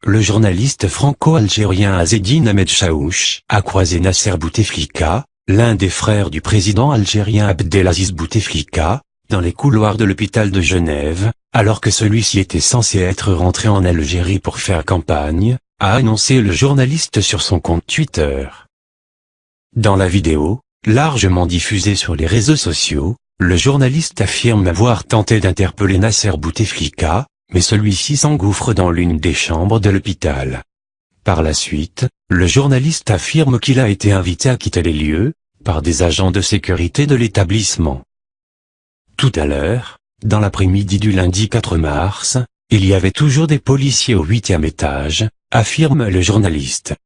le journaliste franco-algérien Azzedine Ahmed Chaouch a croisé Nasser Bouteflika, l'un des frères du président algérien Abdelaziz Bouteflika, dans les couloirs de l'hôpital de Genève, alors que celui-ci était censé être rentré en Algérie pour faire campagne, a annoncé le journaliste sur son compte Twitter. Dans la vidéo, largement diffusée sur les réseaux sociaux, le journaliste affirme avoir tenté d'interpeller Nasser Bouteflika, mais celui-ci s'engouffre dans l'une des chambres de l'hôpital. Par la suite, le journaliste affirme qu'il a été invité à quitter les lieux, par des agents de sécurité de l'établissement. Tout à l'heure, dans l'après-midi du lundi 4 mars, il y avait toujours des policiers au 8e étage, affirme le journaliste.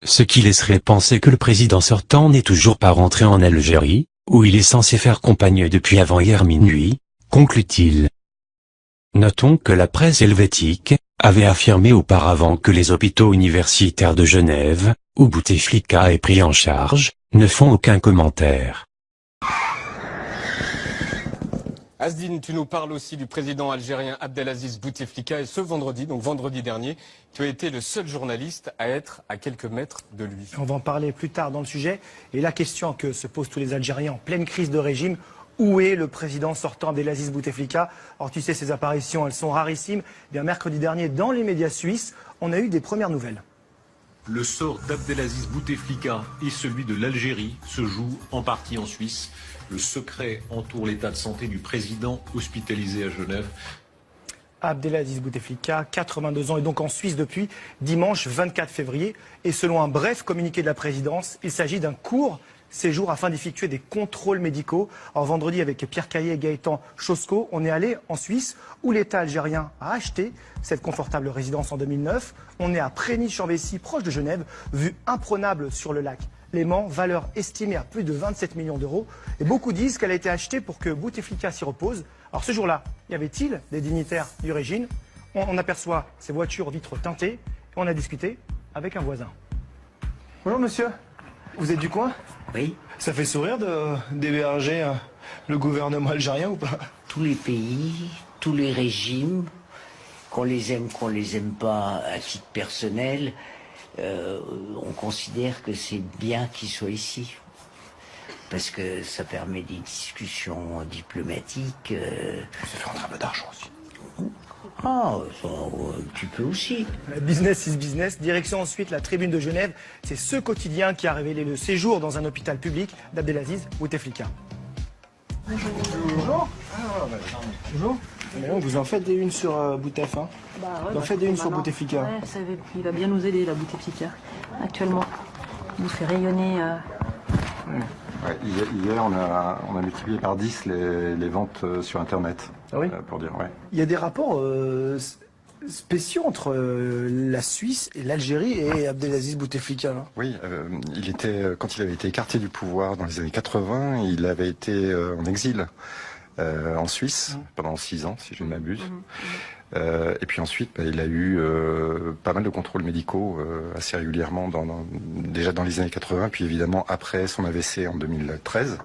Ce qui laisserait penser que le président sortant n'est toujours pas rentré en Algérie, où il est censé faire campagne depuis avant-hier minuit, conclut-il. Notons que la presse helvétique avait affirmé auparavant que les hôpitaux universitaires de Genève, où Bouteflika est pris en charge, ne font aucun commentaire. Azzedine, tu nous parles aussi du président algérien Abdelaziz Bouteflika et ce vendredi, donc vendredi dernier, tu as été le seul journaliste à être à quelques mètres de lui. On va en parler plus tard dans le sujet. Et la question que se posent tous les Algériens en pleine crise de régime, où est le président sortant Abdelaziz Bouteflika? Alors tu sais, ces apparitions, elles sont rarissimes. Bien, mercredi dernier, dans les médias suisses, on a eu des premières nouvelles. Le sort d'Abdelaziz Bouteflika et celui de l'Algérie se jouent en partie en Suisse. Le secret entoure l'état de santé du président hospitalisé à Genève. Abdelaziz Bouteflika, 82 ans, est donc en Suisse depuis dimanche 24 février. Et selon un bref communiqué de la présidence, il s'agit d'un court séjour afin d'effectuer des contrôles médicaux. Alors vendredi, avec Pierre Caillé et Gaëtan Chosco, on est allé en Suisse où l'État algérien a acheté cette confortable résidence en 2009. On est à Prégny-Chambécy, proche de Genève, vue imprenable sur le lac Léman, valeur estimée à plus de 27 millions d'euros. Et beaucoup disent qu'elle a été achetée pour que Bouteflika s'y repose. Alors ce jour-là, y avait-il des dignitaires du régime? On aperçoit ces voitures vitres teintées et on a discuté avec un voisin. Bonjour monsieur, vous êtes du coin? Oui. Ça fait sourire d'héberger le gouvernement algérien ou pas? Tous les pays, tous les régimes, qu'on les aime pas à titre personnel, on considère que c'est bien qu'ils soient ici. Parce que ça permet des discussions diplomatiques. Ça fait rentrer un peu d'argent aussi. Ah, tu peux aussi. Business is business. Direction ensuite la Tribune de Genève. C'est ce quotidien qui a révélé le séjour dans un hôpital public d'Abdelaziz Bouteflika. Bonjour. Bonjour. Bonjour. Mais non, vous en faites des unes sur Boutef, hein? Vous en faites des unes sur Bouteflika. Ouais, il va bien nous aider, la Bouteflika, actuellement. Il nous fait rayonner. Ouais, hier, on a multiplié par 10 les ventes sur Internet. Ah oui? Pour dire, ouais. Il y a des rapports spéciaux entre la Suisse et l'Algérie et Abdelaziz Bouteflika. Hein. Oui, quand il avait été écarté du pouvoir dans les années 80, il avait été en exil en Suisse pendant 6 ans, si je ne m'abuse. Et puis ensuite, il a eu pas mal de contrôles médicaux assez régulièrement, déjà dans les années 80, puis évidemment après son AVC en 2013.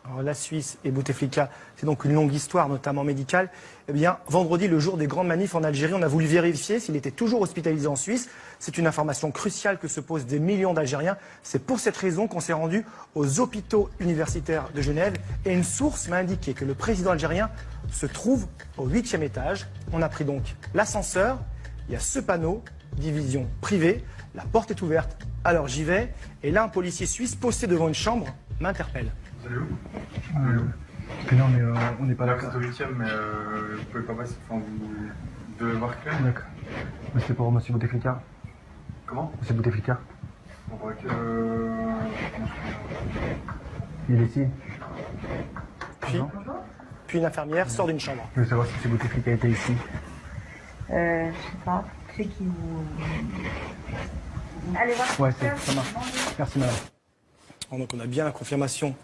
Alors, la Suisse et Bouteflika, c'est donc une longue histoire, notamment médicale. Eh bien, vendredi, le jour des grandes manifs en Algérie, on a voulu vérifier s'il était toujours hospitalisé en Suisse. C'est une information cruciale que se posent des millions d'Algériens. C'est pour cette raison qu'on s'est rendu aux hôpitaux universitaires de Genève. Et une source m'a indiqué que le président algérien se trouve au 8e étage. On a pris donc l'ascenseur. Il y a ce panneau, division privée. La porte est ouverte, alors j'y vais. Et là, un policier suisse posté devant une chambre m'interpelle. Vous allez où? Non, mais on n'est pas là. là. Vous êtes au 8e, mais vous pouvez pas passer. Enfin, vous devez voir clair. D'accord. C'est pour monsieur Bouteflika. Comment? Monsieur Bouteflika. On voit que. Il est ici. Puis une infirmière sort d'une chambre. Je veux savoir si monsieur Bouteflika était ici. Je sais pas. C'est qui vous. Allez voir. Ouais, ça marche. Merci madame. Donc on a bien la confirmation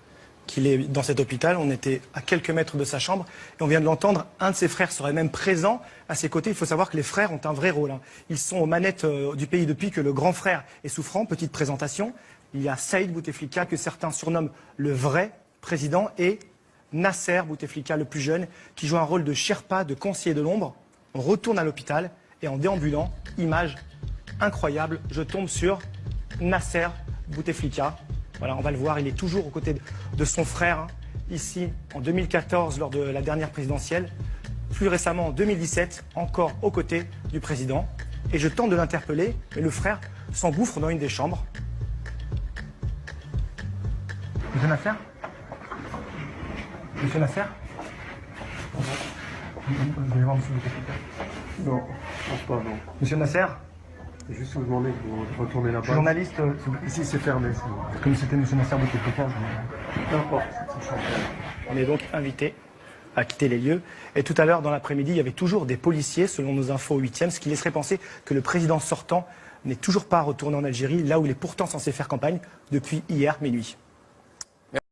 qu'il est dans cet hôpital. On était à quelques mètres de sa chambre et on vient de l'entendre. Un de ses frères serait même présent à ses côtés. Il faut savoir que les frères ont un vrai rôle. Hein. Ils sont aux manettes du pays depuis que le grand frère est souffrant. Petite présentation. Il y a Saïd Bouteflika que certains surnomment le vrai président et Nasser Bouteflika, le plus jeune, qui joue un rôle de Sherpa, de conseiller de l'ombre. On retourne à l'hôpital et en déambulant, image incroyable, je tombe sur Nasser Bouteflika. Voilà, on va le voir, il est toujours aux côtés de son frère, hein, ici en 2014 lors de la dernière présidentielle. Plus récemment en 2017, encore aux côtés du président. Et je tente de l'interpeller, mais le frère s'engouffre dans une des chambres. Monsieur Nasser ? Monsieur Nasser ? Vous voulez voir monsieur Bouteflika ? Non, je pense pas, non. Monsieur Nasser ? Je vais juste vous demander que vous retournez là-bas. Journaliste, Ici, c'est fermé. comme c'était monsieur Nasser Bouteflika, N'importe. on est donc invité à quitter les lieux. Et tout à l'heure, dans l'après-midi, il y avait toujours des policiers, selon nos infos au 8e, ce qui laisserait penser que le président sortant n'est toujours pas retourné en Algérie, là où il est pourtant censé faire campagne depuis hier minuit.